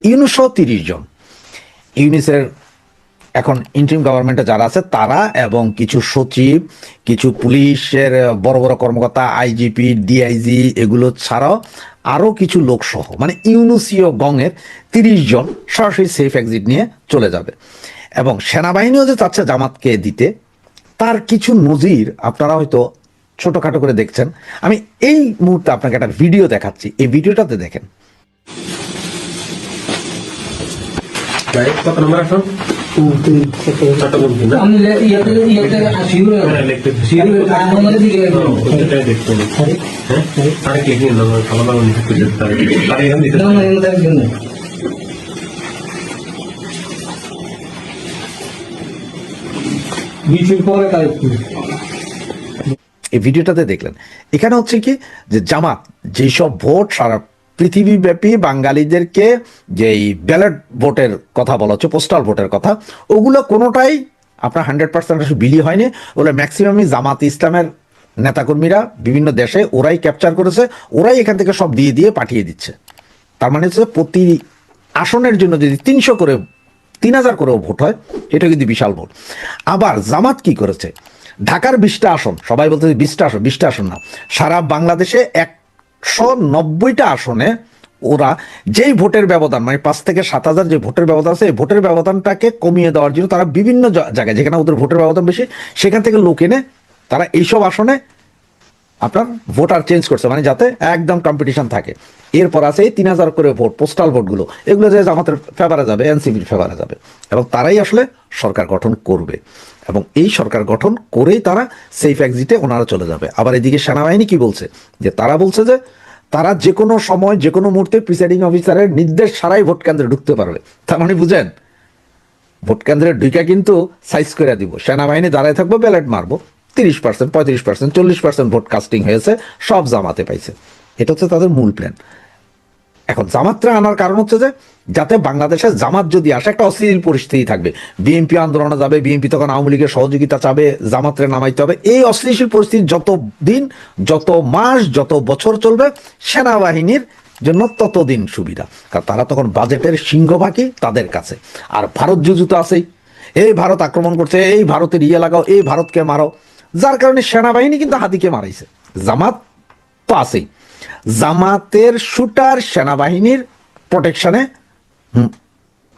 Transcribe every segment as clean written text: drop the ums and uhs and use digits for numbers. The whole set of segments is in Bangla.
ইউনুসও 30 জন। ইউনিসের এখন ইন্টারিম গভর্নমেন্টে যারা আছে তারা এবং কিছু সচিব, কিছু পুলিশের বড় বড় কর্মকর্তা, আইজিপি, ডিআইজি এগুলো ছাড়াও আরও কিছু লোক সহ মানে ইউনুসীয় গঙের 30 জন সরাসরি সেফ এক্সিট নিয়ে চলে যাবে। এবং সেনাবাহিনীও যে চাচ্ছে জামাতকে দিতে, তার কিছু নজির আপনারা হয়তো ছোটখাটো করে দেখছেন। আমি এই মুহূর্তে আপনাকে একটা ভিডিও দেখাচ্ছি, এই ভিডিওটাতে দেখেন। কত নম্বর আসুন এই ভিডিওটাতে দেখলেন, এখানে হচ্ছে কি যে জামাত যেসব ভোট সারা পৃথিবীব্যাপী বাঙালিদেরকে যেই ব্যালট ভোটের কথা বলা হচ্ছে, পোস্টাল ভোটের কথা, ওগুলো কোনোটাই আপনার 100% বিলি হয়নি। ওগুলো ম্যাক্সিমামই জামাত ইসলামের নেতাকর্মীরা বিভিন্ন দেশে ওরাই ক্যাপচার করেছে, ওরাই এখান থেকে সব দিয়ে দিয়ে পাঠিয়ে দিচ্ছে। তার মানে হচ্ছে প্রতি আসনের জন্য যদি 300 করে 3000 করেও ভোট হয়, এটা কিন্তু বিশাল ভোট। আবার জামাত কি করেছে, ঢাকার 20টা আসন, সবাই বলতে 20টা আসন না, সারা বাংলাদেশে 190টা আসনে ওরা যেই ভোটের ব্যবধান মানে 5 থেকে 7,000 যে ভোটের ব্যবধান আছে, এই ভোটের ব্যবধানটাকে কমিয়ে দেওয়ার জন্য তারা বিভিন্ন জায়গায় যেখানে ওদের ভোটের ব্যবধান বেশি সেখান থেকে লোক এনে তারা এইসব আসনে আপনার ভোটার চেঞ্জ করছে, মানে যাতে একদম কম্পিটিশন থাকে। এরপর আছে এই 3000 করে ভোট, পোস্টাল ভোটগুলো, এগুলো যে জামাতের ফেভারে যাবে, এনসিপির ফেভারে যাবে, এবং তারাই আসলে সরকার গঠন করবে। এবং এই সরকার গঠন করেই তারা সেফ এক্সিটে ওনারা চলে যাবে। আবার এদিকে সেনাবাহিনী কি বলছে, যে তারা বলছে যে তারা যে কোনো সময় যে কোনো মুহূর্তে প্রিসাইডিং অফিসারের নির্দেশ ছাড়াই ভোট কেন্দ্রে ঢুকতে পারবে। তার মানে বুঝেন, ভোট কেন্দ্রে ঢুকে কিন্তু সাইজ করে দিব, সেনাবাহিনী দাঁড়ায় থাকবো, ব্যালট মারবো, 30%, 35%, 40% ভোট কাস্টিং হয়েছে, সব জামাতে পাইছে। এটা হচ্ছে তাদের মূল প্ল্যান। এখন জামাতরা আনার কারণ হচ্ছে যে যাতে বাংলাদেশে জামাত যদি আসে একটা অস্থিতিশীল পরিস্থিতি থাকবে, বিএনপি আন্দোলনে যাবে, বিএনপি তখন আওয়ামী লীগের সহযোগিতা চাবে, জামাতরে নামাইতে হবে। এই অস্থিতিশীল পরিস্থিতি যত দিন, যত মাস, যত বছর চলবে, সেনাবাহিনীর জন্য ততদিন সুবিধা, কারণ তারা তখন বাজেটের সিংহভাগই তাদের কাছে। আর ভারত যুদ্ধ আছেই, এই ভারত আক্রমণ করছে, এই ভারতের লাগাও, এই ভারতকে মারো, যার কারণে সেনাবাহিনী কিন্তু হাতিকে মারাইছে। জামাত তো আছেই, জামাতের শুটার সেনাবাহিনীর প্রোটেকশনে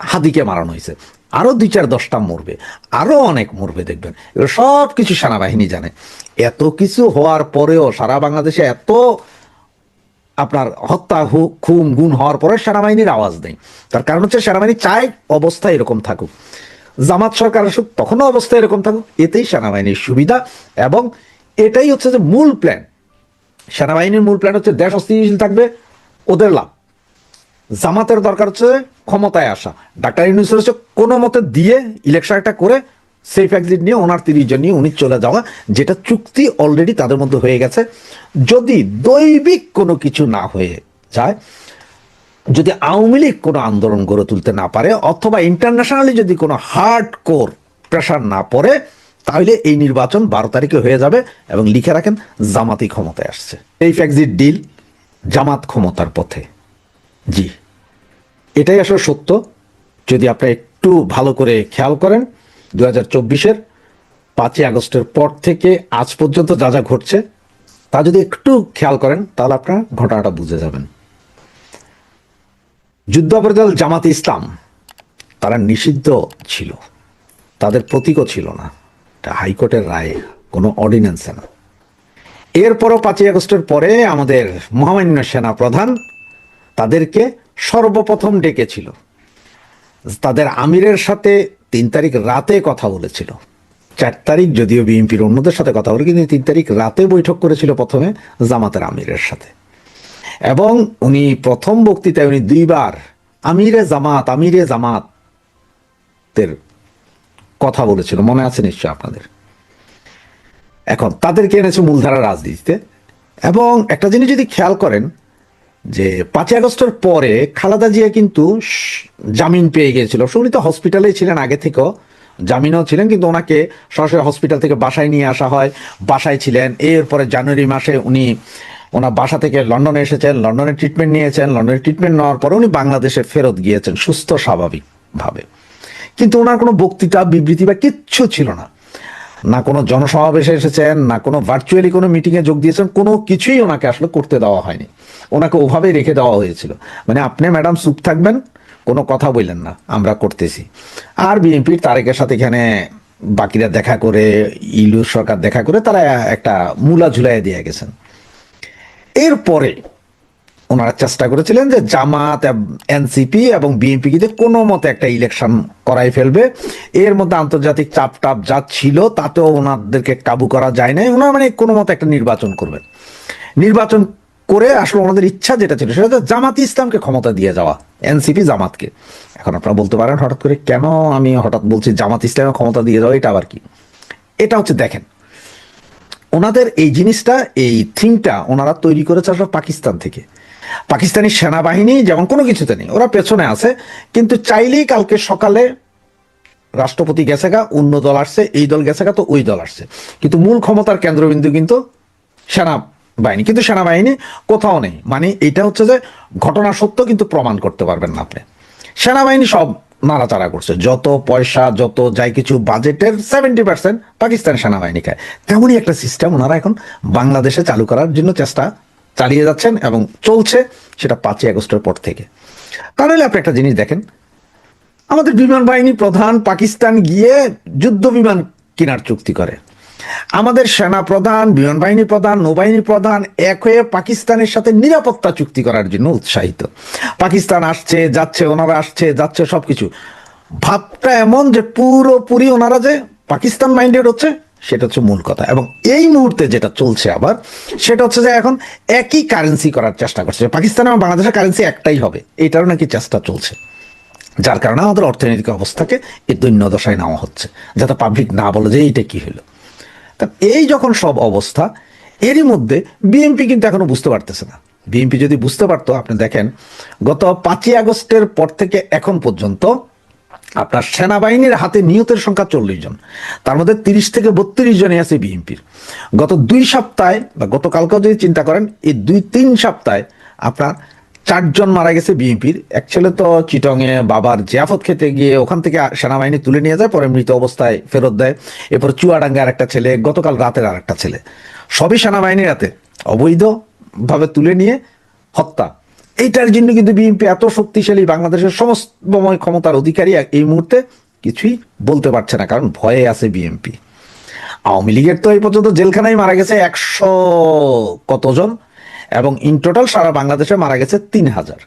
হাদিকে মারানো হয়েছে। আরো 2-4-10টা মরবে, আরো অনেক মরবে, দেখবেন এগুলো সব কিছু সেনাবাহিনী জানে। এত কিছু হওয়ার পরেও সারা বাংলাদেশে এত আপনার হত্যা, খুন, গুণ হওয়ার পরে সেনাবাহিনীর আওয়াজ নেই। তার কারণ হচ্ছে সেনাবাহিনী চায় অবস্থা এরকম থাকুক, জামাত সরকার আসুক তখনও অবস্থা এরকম থাকুক, এতেই সেনাবাহিনীর সুবিধা। এবং এটাই হচ্ছে যে মূল প্ল্যান। সেনাবাহিনীর মূল প্ল্যান হচ্ছে দেশ অস্থিতিশীল থাকবে, ওদের লাভ। জামাতের দরকার হচ্ছে ক্ষমতায় আসা, ডাক্তার ইউনূস হচ্ছে কোনো মতে দিয়ে ইলেকশনটা করে সেফ এক্সিট নিয়ে ওনার 30 জন নিয়ে উনি চলে যাওয়া, যেটা চুক্তি অলরেডি তাদের মধ্যে হয়ে গেছে। যদি দৈবিক কোনো কিছু না হয়ে যায়, যদি আওয়ামী লীগ কোনো আন্দোলন গড়ে তুলতে না পারে, অথবা ইন্টারন্যাশনালি যদি কোনো হার্ড কোর প্রেশার না পড়ে, তাহলে এই নির্বাচন 12 তারিখে হয়ে যাবে। এবং লিখে রাখেন, জামাতই ক্ষমতায় আসছে। এই এক্সিট ডিল, জামাত ক্ষমতার পথে। জি, এটাই আসলে সত্য। যদি আপনারা একটু ভালো করে খেয়াল করেন, 2024-এর 5ই আগস্টের পর থেকে আজ পর্যন্ত যা যা ঘটছে তা যদি একটু খেয়াল করেন, তাহলে আপনারা ঘটনাটা বুঝে যাবেন। যুদ্ধাপরাধী জামাতে ইসলাম তারা নিষিদ্ধ ছিল, তাদের প্রতীকও ছিল না, এটা হাইকোর্টের রায়ে, কোনো অর্ডিন্যান্সে না। এরপরও 5ই আগস্টের পরে আমাদের মহামান্য সেনা প্রধান তাদেরকে সর্বপ্রথম ডেকেছিল, তাদের আমিরের সাথে 3 তারিখ রাতে কথা বলেছিল। 4 তারিখ যদিও বিএনপির অন্যদের সাথে কথা বলে, কিন্তু 3 তারিখ রাতে বৈঠক করেছিল প্রথমে জামাতের আমিরের সাথে। এবং উনি প্রথম বক্তৃতায় উনি 2বার আমিরে জামাতের কথা বলেছিল, মনে আছে নিশ্চয় আপনাদের। এখন তাদেরকে এনেছে মূলধারা রাজনীতিতে। এবং একটা জিনিস যদি খেয়াল করেন, যে 5ই আগস্টের পরে খালেদা জিয়া কিন্তু জামিন পেয়ে গিয়েছিল। উনি তো হসপিটালেই ছিলেন আগে থেকেও, জামিনও ছিলেন, কিন্তু ওনাকে সরাসরি হসপিটাল থেকে বাসায় নিয়ে আসা হয়, বাসায় ছিলেন। এরপরে জানুয়ারি মাসে উনি ওনার বাসা থেকে লন্ডনে এসেছেন, লন্ডনে ট্রিটমেন্ট নিয়েছেন, লন্ডনে ট্রিটমেন্ট নেওয়ার পরে উনি বাংলাদেশে ফেরত গিয়েছেন সুস্থ স্বাভাবিকভাবে। কিন্তু ওনার কোনো বক্তৃতা বিবৃতি বা কিচ্ছু ছিল না, না কোনো জনসমাবেশে এসেছেন, না কোনো ভার্চুয়ালি কোনো মিটিংয়ে যোগ দিয়েছেন, কোনো কিছুই ওনাকে আসলে করতে দেওয়া হয়নি। ওনাকে ওভাবেই রেখে দেওয়া হয়েছিল, মানে আপনি ম্যাডাম চুপ থাকবেন, কোনো কথা বললেন না, আমরা করতেছি। আর বিএনপির তারেকের সাথে এখানে বাকিরা দেখা করে, ইউনূস সরকার দেখা করে তারা একটা মূলা ঝুলাই দিয়ে গেছেন। এরপরে ওনারা চেষ্টা করেছিলেন যে জামাত, এনসিপি এবং বিএনপি কিন্তু কোনো মতে একটা ইলেকশন করাই ফেলবে। এর মধ্যে আন্তর্জাতিক চাপ টাপ যা ছিল তাতেও ওনাদেরকে কাবু করা যায় না, ওনারা মানে কোনো মতে একটা নির্বাচন করবেন। নির্বাচন করে আসলে ওনাদের ইচ্ছা যেটা ছিল সেটা হচ্ছে জামাত ইসলামকে ক্ষমতা দিয়ে যাওয়া, এনসিপি জামাতকে। এখন আপনারা বলতে পারেন হঠাৎ করে কেন আমি হঠাৎ বলছি জামাত ইসলামের ক্ষমতা দিয়ে যাওয়া, এটা আবার কি? এটা হচ্ছে দেখেন, ওনাদের এই জিনিসটা, এই থিমটা ওনারা তৈরি করেছে আসলে পাকিস্তান থেকে। পাকিস্তানি সেনাবাহিনী যেমন কোনো কিছুতে নেই, ওরা পেছনে আছে, কিন্তু চাইলেই কালকে সকালে রাষ্ট্রপতি গেছে গা, অন্য দল আসছে, এই দল গেছে গা, তো ওই দল আসছে, কিন্তু মূল ক্ষমতার কেন্দ্রবিন্দু কিন্তু সেনাবাহিনী। কিন্তু সেনাবাহিনী কোথাও নেই, মানে এটা হচ্ছে যে ঘটনা সত্য কিন্তু প্রমাণ করতে পারবেন না আপনি। সেনাবাহিনী সব নাড়াচাড়া করছে, যত পয়সা যত যাই কিছু বাজেটের 70% পাকিস্তান সেনাবাহিনী খায়। তেমনই একটা সিস্টেম ওনারা এখন বাংলাদেশে চালু করার জন্য চেষ্টা চালিয়ে যাচ্ছেন এবং চলছে, সেটা 5ই আগস্টের পর থেকে। তাহলে আপনি একটা জিনিস দেখেন, আমাদের বিমান বাহিনী প্রধান পাকিস্তান গিয়ে যুদ্ধ বিমান কেনার চুক্তি করে, আমাদের সেনা প্রধান, বিমান বাহিনী প্রধান, নৌবাহিনী প্রধান এক হয়ে পাকিস্তানের সাথে নিরাপত্তা চুক্তি করার জন্য উৎসাহিত। পাকিস্তান আসছে যাচ্ছে, ওনারা আসছে যাচ্ছে, সবকিছু ভাবটা এমন যে পুরোপুরি ওনারা যে পাকিস্তান মাইন্ডেড হচ্ছে, সেটা হচ্ছে মূল কথা। এবং এই মুহূর্তে যেটা চলছে আবার সেটা হচ্ছে যে এখন একই কারেন্সি করার চেষ্টা করছে, পাকিস্তান এবং বাংলাদেশের কারেন্সি একটাই হবে, এটারও নাকি চেষ্টা চলছে। যার কারণে আমাদের অর্থনৈতিক অবস্থাকে এই দৈন্য দশায় নেওয়া হচ্ছে, যাতে পাবলিক না বলে যে এইটা কি হলো। এই যখন সব অবস্থা, এরই মধ্যে বিএনপি কিন্তু এখনো বুঝতে পারতেছে না। বিএনপি যদি বুঝতে পারতো, আপনি দেখেন গত 5ই আগস্টের পর থেকে এখন পর্যন্ত আপনার সেনাবাহিনীর হাতে নিহতের সংখ্যা 40 জন, তার মধ্যে 30 থেকে 32 জনই আছে বিএনপির। গত 2 সপ্তাহে বা গতকালকেও যদি চিন্তা করেন, এই 2-3 সপ্তাহে আপনার 4 জন মারা গেছে বিএনপির। এক ছেলে তো চিটংয়ে বাবার জিয়াফত খেতে গিয়ে ওখান থেকে সেনাবাহিনী তুলে নিয়ে যায়, পরে মৃত অবস্থায় ফেরত দেয়। এরপর চুয়াডাঙ্গার একটা ছেলে, গতকাল রাতের আর একটা ছেলে, সবই সেনাবাহিনীর হাতে অবৈধভাবে তুলে নিয়ে হত্যা। এইটার জন্য কিন্তু বিএনপি এত শক্তিশালী, বাংলাদেশের সমস্তময় ক্ষমতার অধিকারী, এই মুহূর্তে কিছুই বলতে পারছে না, কারণ ভয়ে আছে বিএনপি। আওয়ামী লীগের তো এই পর্যন্ত জেলখানায় মারা গেছে 100 কতজন, এবং ইন টোটাল সারা বাংলাদেশে মারা গেছে 3000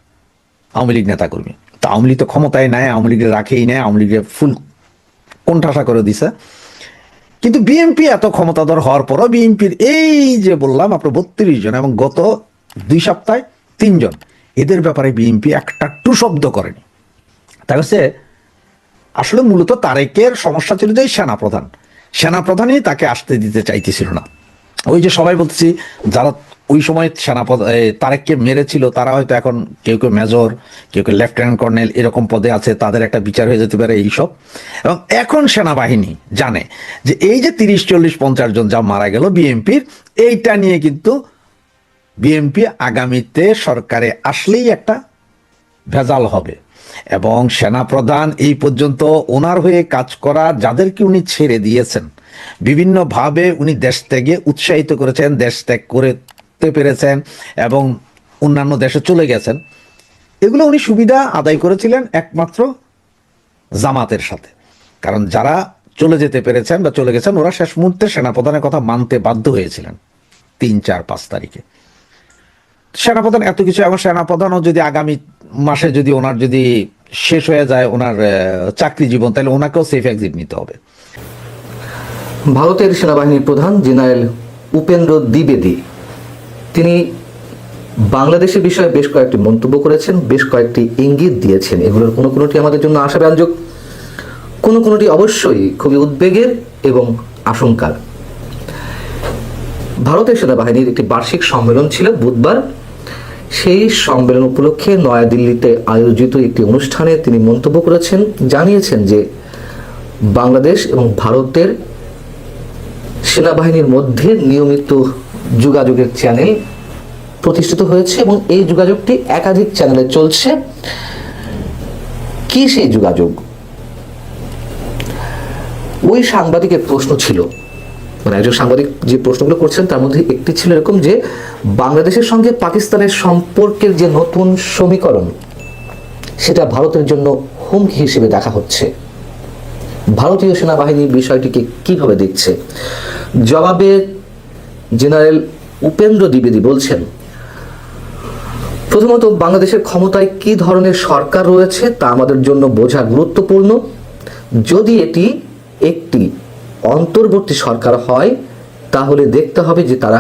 আওয়ামী লীগ নেতাকর্মী। তো আওয়ামী লীগ তো ক্ষমতায় নেয়, আওয়ামী লীগের রাখেই নেয়, আওয়ামী লীগের ফুল কোণঠাসা করে দিছে। কিন্তু বিএনপি এত ক্ষমতাধর হওয়ার পরও বিএনপির এই যে বললাম আপনার 32 জন, এবং গত 2 সপ্তাহে 3 জন, এদের ব্যাপারে বিএনপি একটা টু শব্দ করেনি। তাই হচ্ছে আসলে মূলত তারেকের সমস্যা ছিল যে সেনাপ্রধানই তাকে আসতে দিতে চাইতেছিল না। ওই যে সবাই বলতেছি যারা ওই সময় তারেককে মেরেছিল তারা হয়তো এখন কেউ কেউ মেজর, কেউ কেউ লেফটেন্যান্ট কর্নেল এরকম পদে আছে, তাদের একটা বিচার হয়ে যেতে পারে এইসব। এবং এখন সেনাবাহিনী জানে যে এই যে 30-40-50 জন যা মারা গেল বিএনপির, এইটা নিয়ে কিন্তু বিএনপি আগামীতে সরকারে আসলেই একটা ভেজাল হবে। এবং সেনাপ্রধান এই পর্যন্ত ওনার হয়ে কাজ করা যাদেরকে উনি ছেড়ে দিয়েছেন, বিভিন্নভাবে উনি দেশ ত্যাগে উৎসাহিত করেছেন, দেশ ত্যাগ করতে পেরেছেন এবং অন্যান্য দেশে চলে গেছেন, এগুলো উনি সুবিধা আদায় করেছিলেন একমাত্র জামাতের সাথে। কারণ যারা চলে যেতে পেরেছেন বা চলে গেছেন, ওরা শেষ মুহূর্তে সেনাপ্রধানের কথা মানতে বাধ্য হয়েছিলেন 3-4-5 তারিখে। সেনাপ্রধান এত কিছু, এবং সেনাপ্রধানও যদি আগামী মাসে যদি ওনার যদি শেষ হয়ে যায় ওনার চাকরি জীবন, তাহলে ওনাকেও সেফ এক্সিট নিতে হবে। ভারতের সেনাবাহিনীর প্রধান জেনারেল উপেন্দ্র দ্বিবেদী তিনি বাংলাদেশের বিষয়ে বেশ কয়েকটি মন্তব্য করেছেন, বেশ কয়েকটি ইঙ্গিত দিয়েছেন। এগুলোর কোনো কোনোটি আমাদের জন্য আশাব্যঞ্জক, কোনো কোনোটি অবশ্যই খুবই উদ্বেগের এবং আশঙ্কার। ভারতের সেনাবাহিনীর একটি বার্ষিক সম্মেলন ছিল বুধবার। সেই সম্মেলন উপলক্ষে নয়াদিল্লিতে আয়োজিত একটি অনুষ্ঠানে তিনি মন্তব্য করেছেন, জানিয়েছেন যে বাংলাদেশ এবং ভারতের সেনাবাহিনীর মধ্যে নিয়মিত যোগাযোগের চ্যানেল প্রতিষ্ঠিত হয়েছে এবং এই যোগাযোগটি একাধিক চ্যানেলে চলছে। কি সেই যোগাযোগ? ওই সাংবাদিকের প্রশ্ন ছিল, মানে একজন সাংবাদিক যে প্রশ্নগুলো করছেন তার মধ্যে একটি ছিল এরকম যে বাংলাদেশের সঙ্গে পাকিস্তানের সম্পর্কের যে নতুন সমীকরণ সেটা ভারতের জন্য হুমকি হিসেবে দেখা হচ্ছে। ভারতীয় সেনাবাহিনী বিষয়টিকে কিভাবে দেখছে? জবাবে জেনারেল উপেন্দ্র দ্বিবেদী বলছেন, প্রথমত বাংলাদেশের ক্ষমতায় কি ধরনের সরকার রয়েছে তা আমাদের জন্য বোঝা গুরুত্বপূর্ণ। যদি এটি একটি অন্তর্বর্তী সরকার হয় তাহলে দেখতে হবে যে তারা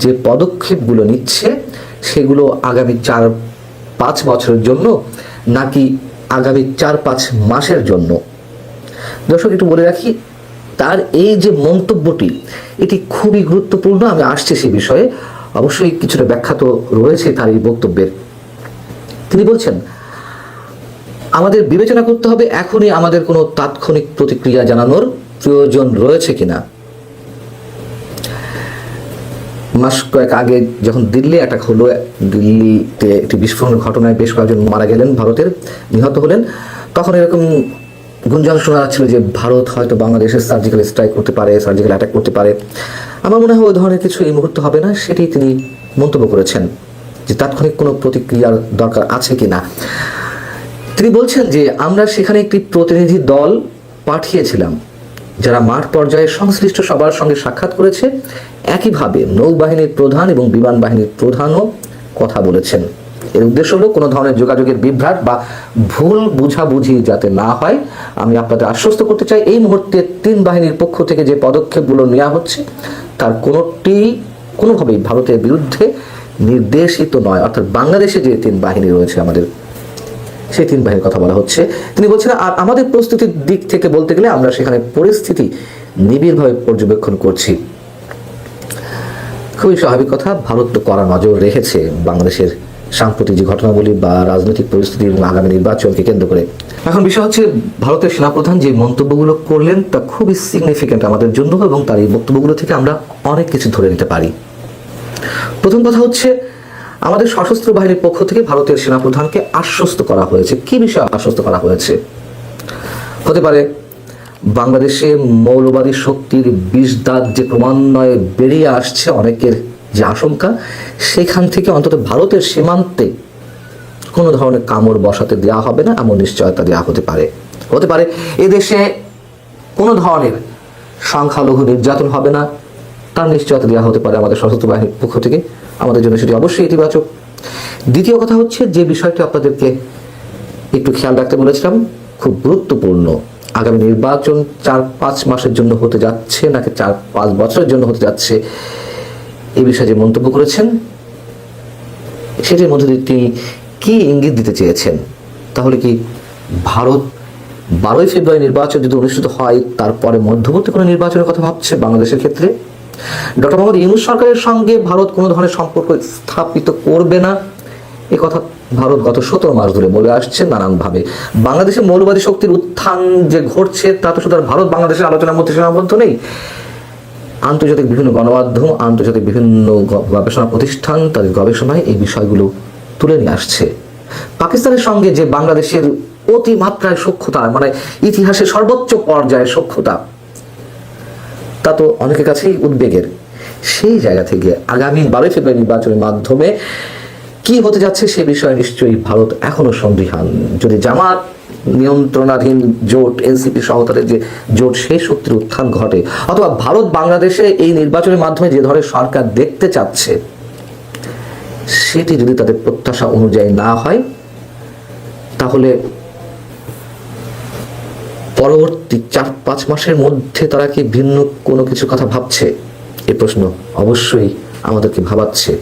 যে পদক্ষেপগুলো নিচ্ছে সেগুলো আগামী 4-5 বছরের জন্য নাকি আগামী 4-5 মাসের জন্য। দর্শক, একটু বলে রাখি, তার এই যে মন্তব্যটি এটি খুবই গুরুত্বপূর্ণ। আমি আসছি সে বিষয়ে, অবশ্যই কিছুটা ব্যাখ্যা তো রয়েছে তার এই বক্তব্যের। তিনি বলছেন, আমাদের বিবেচনা করতে হবে এখনই আমাদের কোনো তাৎক্ষণিক প্রতিক্রিয়া জানানোর প্রয়োজন রয়েছে কিনা। মাস কয়েক আগে যখন দিল্লি অ্যাটাক হলো, দিল্লিতে একটি বিস্ফোরণের ঘটনায় বেশ কয়েকজন মারা গেলেন, ভারতের নিহত হলেন, তখন এরকম গুঞ্জন শোনা যাচ্ছিল যে ভারত হয়তো বাংলাদেশের সার্জিক্যাল স্ট্রাইক করতে পারে, সার্জিক্যাল অ্যাটাক করতে পারে। আমার মনে হয় ওই ধরনের কিছু এই মুহূর্তে হবে না, সেটি তিনি মন্তব্য করেছেন যে তাৎক্ষণিক কোনো প্রতিক্রিয়ার দরকার আছে কিনা। তিনি বলছেন যে আমরা সেখানে একটি প্রতিনিধি দল পাঠিয়েছিলাম যারা মাঠ পর্যায়ে সংশ্লিষ্ট সবার সঙ্গে সাক্ষাৎ করেছে। একইভাবে নৌবাহিনীর প্রধান এবং বিমান বাহিনীর প্রধানও কথা বলেছেন। এর উদ্দেশ্য হলো কোনো ধরনের যোগাযোগের বিভ্রাট বা ভুল বুঝাবুঝি যাতে না হয়। আমি আপনাদের আশ্বস্ত করতে চাই, এই মুহূর্তে 3 বাহিনীর পক্ষ থেকে যে পদক্ষেপগুলো নেওয়া হচ্ছে তার কোনোভাবেই ভারতের বিরুদ্ধে নির্দেশিত নয়। অর্থাৎ বাংলাদেশে যে 3 বাহিনী রয়েছে আমাদের, সেই 3 বাহিনীর কথা বলা হচ্ছে। তিনি বলছেন, আর আমাদের প্রস্তুতির দিক থেকে বলতে গেলে আমরা সেখানে পরিস্থিতি নিবিড়ভাবে পর্যবেক্ষণ করছি। খুবই স্বাভাবিক কথা, ভারত তো কড়া নজর রেখেছে বাংলাদেশের সাম্প্রতিক যে ঘটনাগুলি বা রাজনৈতিক পরিস্থিতি এবং আগামী নির্বাচনকে কেন্দ্র করে। এখন বিষয় হচ্ছে, ভারতের সেনাপ্রধান যে মন্তব্যগুলো করলেন তা খুবই সিগনিফিক্যান্ট আমাদের জন্য, এবং তার এই বক্তব্যগুলো থেকে আমরা অনেক কিছু ধরে নিতে পারি। প্রথম কথা হচ্ছে, আমাদের সশস্ত্র বাহিনীর পক্ষ থেকে ভারতের সেনাপ্রধানকে আশ্বস্ত করা হয়েছে। কি বিষয়ে আশ্বস্ত করা হয়েছে? হতে পারে বাংলাদেশে মৌলবাদী শক্তির বিষদাঁত যে ক্রমান্বয়ে বেরিয়ে আসছে, অনেকের যে আশঙ্কা, সেখান থেকে অন্তত ভারতের সীমান্তে কোনো ধরনের কামড় বসাতে দেওয়া হবে না এমন নিশ্চয়তা দেওয়া হতে পারে। হতে পারে এদেশে কোনো ধরনের সংখ্যালঘু নির্যাতন হবে না, তার নিশ্চয়তা দেওয়া হতে পারে আমাদের সশস্ত্র বাহিনীর পক্ষ থেকে। আমাদের জন্য সেটি অবশ্যই ইতিবাচক। দ্বিতীয় কথা হচ্ছে, যে বিষয়টি আপনাদেরকে একটু খেয়াল রাখতে বলেছিলাম, খুব গুরুত্বপূর্ণ, আগামী নির্বাচন 4-5 মাসের জন্য হতে যাচ্ছে নাকি 4-5 বছরের জন্য হতে যাচ্ছে, এই বিষয়ে যে মন্তব্য করেছেন সেটির মধ্যে দিয়ে তিনি কি ইঙ্গিত দিতে চেয়েছেন? তাহলে কি ভারত 12ই ফেব্রুয়ারি নির্বাচন যদি অনুষ্ঠিত হয় তারপরে মধ্যবর্তী কোনো নির্বাচনের কথা ভাবছে বাংলাদেশের ক্ষেত্রে? ডক্টর মোহাম্মদ ইউনূস সরকারের সঙ্গে ভারত কোনো ধরনের সম্পর্ক স্থাপিত করবে না, এ কথা ভারত গত 17 মাস ধরে বলে আসছে নানানভাবে। বাংলাদেশে মৌলবাদী শক্তির উত্থান যে ঘটছে তা তো শুধু ভারত বাংলাদেশের আলোচনার মধ্যে সীমাবদ্ধ নেই। আন্তর্জাতিক বিভিন্ন গণমাধ্যম, আন্তর্জাতিক বিভিন্ন গবেষণা প্রতিষ্ঠান তাদের গবেষণায় এই বিষয়গুলো তুলে নিয়ে আসছে। পাকিস্তানের সঙ্গে যে বাংলাদেশের অতিমাত্রায় সখ্যতা, মানে ইতিহাসের সর্বোচ্চ পর্যায়ের সখ্যতা, তা তো অনেকের কাছেই উদ্বেগের। সেই জায়গা থেকে আগামী 12 ফেব্রুয়ারি নির্বাচনের মাধ্যমে কি হতে যাচ্ছে সে বিষয়ে নিশ্চয়ই ভারত এখনো সন্দিহান। যদি জামাত নিয়ন্ত্রণাধীন জোট, এনসিপি সহ তাদের যে জোট, সেই শক্তির উত্থান ঘটে, অথবা ভারত বাংলাদেশে এই নির্বাচনের মাধ্যমে যে ধরনের সরকার দেখতে চাচ্ছে সেটি যদি তাদের প্রত্যাশা অনুযায়ী না হয়, তাহলে পরবর্তী 4-5 মাসের মধ্যে তারা কি ভিন্ন কোনো কিছু কথা ভাবছে? এই প্রশ্ন অবশ্যই আমাদেরকে ভাবাচ্ছে।